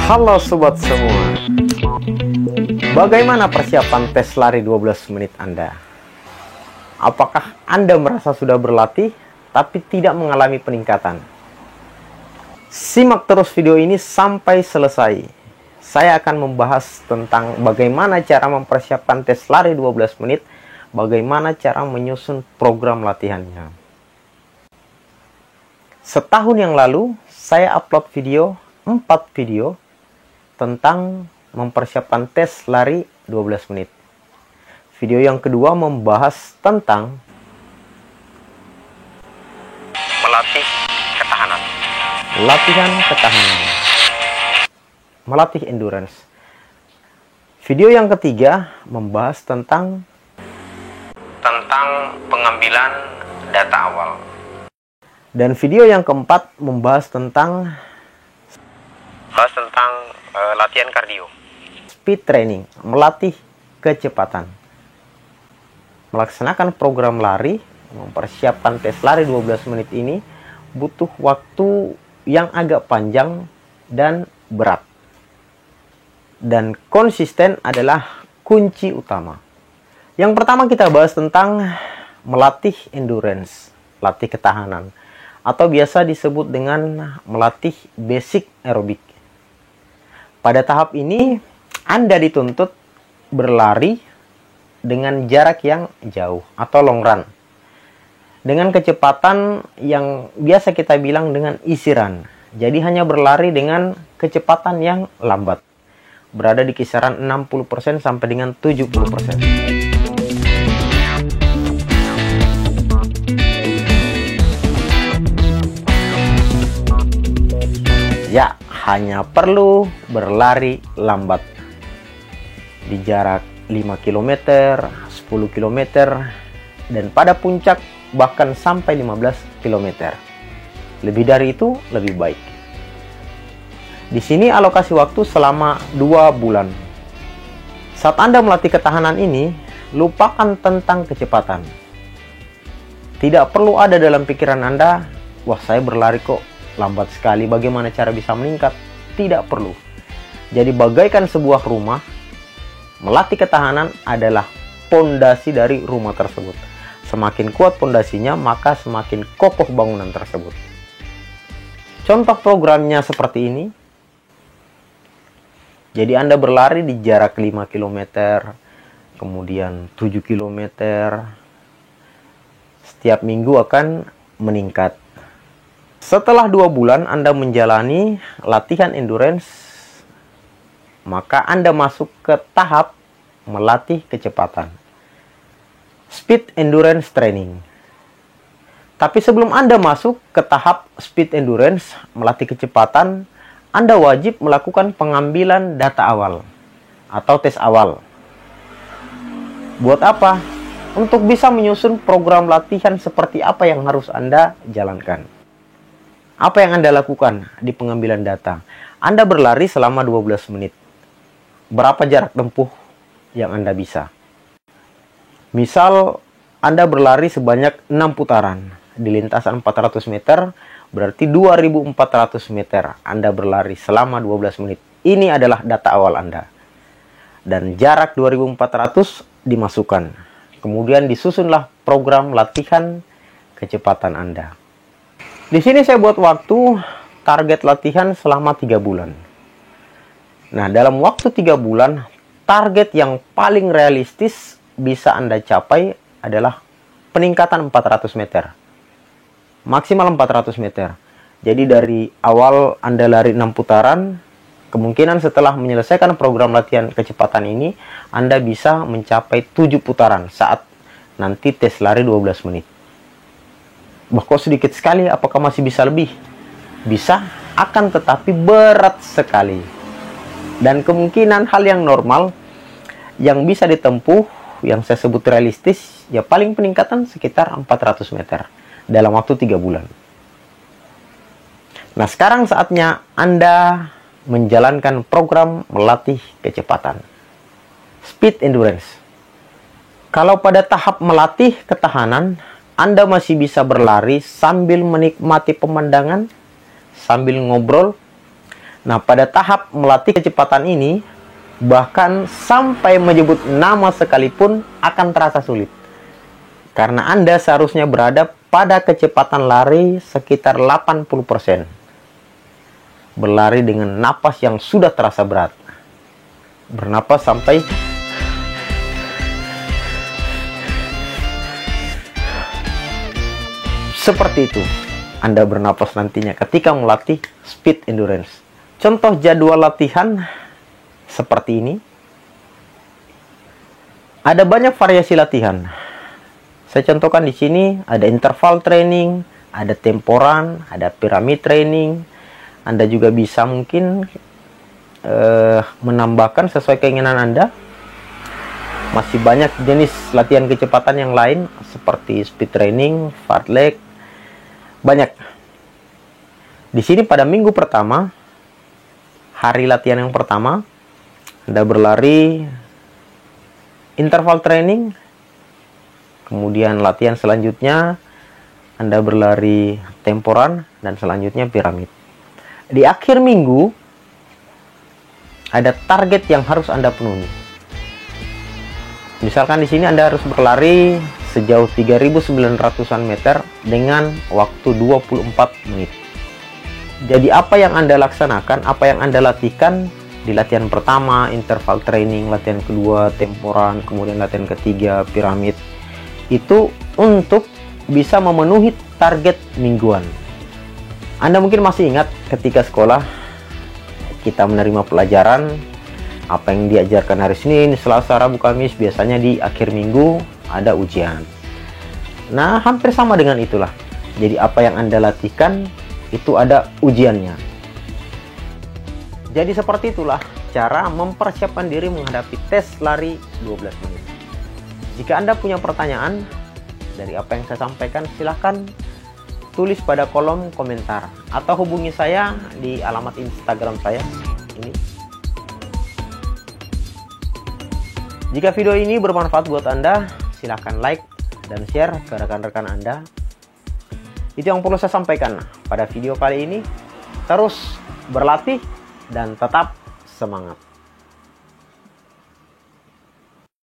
Halo sobat semua. Bagaimana persiapan tes lari 12 menit Anda? Apakah Anda merasa sudah berlatih tapi tidak mengalami peningkatan? Simak terus video ini sampai selesai. Saya akan membahas tentang bagaimana cara mempersiapkan tes lari 12 menit, bagaimana cara menyusun program latihannya. Setahun yang lalu, saya upload 4 video tentang mempersiapkan tes lari 12 menit. Video yang kedua membahas tentang melatih ketahanan. Latihan ketahanan. Melatih endurance. Video yang ketiga membahas tentang pengambilan data awal. Dan video yang keempat membahas tentang latihan kardio. Speed training, melatih kecepatan. Melaksanakan program lari, mempersiapkan tes lari 12 menit ini butuh waktu yang agak panjang dan berat. Dan konsisten adalah kunci utama. Yang pertama kita bahas tentang melatih endurance, latih ketahanan, atau biasa disebut dengan melatih basic aerobik. Pada tahap ini, Anda dituntut berlari dengan jarak yang jauh atau long run. Dengan kecepatan yang biasa kita bilang dengan easy run. Jadi hanya berlari dengan kecepatan yang lambat. Berada di kisaran 60% sampai dengan 70%. Ya, hanya perlu berlari lambat di jarak 5 km, 10 km, dan pada puncak bahkan sampai 15 km. Lebih dari itu lebih baik. Di sini alokasi waktu selama 2 bulan. Saat Anda melatih ketahanan ini, lupakan tentang kecepatan. Tidak perlu ada dalam pikiran Anda, wah saya berlari kok lambat sekali, bagaimana cara bisa meningkat? Tidak perlu. Jadi bagaikan sebuah rumah, melatih ketahanan adalah pondasi dari rumah tersebut. Semakin kuat pondasinya, maka semakin kokoh bangunan tersebut. Contoh programnya seperti ini. Jadi Anda berlari di jarak 5 km, kemudian 7 km. Setiap minggu akan meningkat. Setelah 2 bulan Anda menjalani latihan endurance, maka Anda masuk ke tahap melatih kecepatan. Speed endurance training. Tapi sebelum Anda masuk ke tahap speed endurance, melatih kecepatan, Anda wajib melakukan pengambilan data awal atau tes awal. Buat apa? Untuk bisa menyusun program latihan seperti apa yang harus Anda jalankan. Apa yang Anda lakukan di pengambilan data? Anda berlari selama 12 menit. Berapa jarak tempuh yang Anda bisa? Misal, Anda berlari sebanyak 6 putaran. Di lintasan 400 meter, berarti 2.400 meter. Anda berlari selama 12 menit. Ini adalah data awal Anda. Dan jarak 2.400 dimasukkan. Kemudian disusunlah program latihan kecepatan Anda. Di sini saya buat waktu target latihan selama 3 bulan. Nah, dalam waktu 3 bulan, target yang paling realistis bisa Anda capai adalah peningkatan 400 meter. Maksimal 400 meter. Jadi dari awal Anda lari 6 putaran, kemungkinan setelah menyelesaikan program latihan kecepatan ini, Anda bisa mencapai 7 putaran saat nanti tes lari 12 menit. Kok sedikit sekali, apakah masih bisa lebih? Bisa, akan tetapi berat sekali. Dan kemungkinan hal yang normal, yang bisa ditempuh, yang saya sebut realistis, ya paling peningkatan sekitar 400 meter dalam waktu 3 bulan. Nah, sekarang saatnya Anda menjalankan program melatih kecepatan. Speed endurance. Kalau pada tahap melatih ketahanan, Anda masih bisa berlari sambil menikmati pemandangan, sambil ngobrol, Nah, pada tahap melatih kecepatan ini, bahkan sampai menyebut nama sekalipun akan terasa sulit. Karena Anda seharusnya berada pada kecepatan lari sekitar 80%. Berlari dengan napas yang sudah terasa berat. Bernapas sampai seperti itu Anda bernapas nantinya ketika melatih speed endurance. Contoh jadwal latihan seperti ini. Ada banyak variasi latihan. Saya contohkan di sini ada interval training, ada temporan, ada pyramid training. Anda juga bisa mungkin menambahkan sesuai keinginan Anda. Masih banyak jenis latihan kecepatan yang lain seperti speed training, fartlek, banyak. Di sini pada minggu pertama, hari latihan yang pertama, Anda berlari interval training. Kemudian latihan selanjutnya Anda berlari temporan dan selanjutnya piramid. Di akhir minggu ada target yang harus Anda penuhi. Misalkan di sini Anda harus berlari sejauh 3.900-an meter dengan waktu 24 menit. Jadi apa yang Anda laksanakan, apa yang Anda latihkan di latihan pertama, interval training, latihan kedua, temporan, kemudian latihan ketiga, piramid, itu untuk bisa memenuhi target mingguan. Anda mungkin masih ingat ketika sekolah kita menerima pelajaran, apa yang diajarkan hari Senin, Selasa, Rabu, Kamis, biasanya di akhir minggu ada ujian. Nah, hampir sama dengan itulah. Jadi apa yang Anda latihkan itu ada ujiannya. Jadi seperti itulah cara mempersiapkan diri menghadapi tes lari 12 menit. Jika Anda punya pertanyaan dari apa yang saya sampaikan, silahkan tulis pada kolom komentar atau hubungi saya di alamat Instagram saya ini. Jika video ini bermanfaat buat Anda, silahkan like dan share ke rekan-rekan Anda. Itu yang perlu saya sampaikan pada video kali ini. Terus berlatih dan tetap semangat.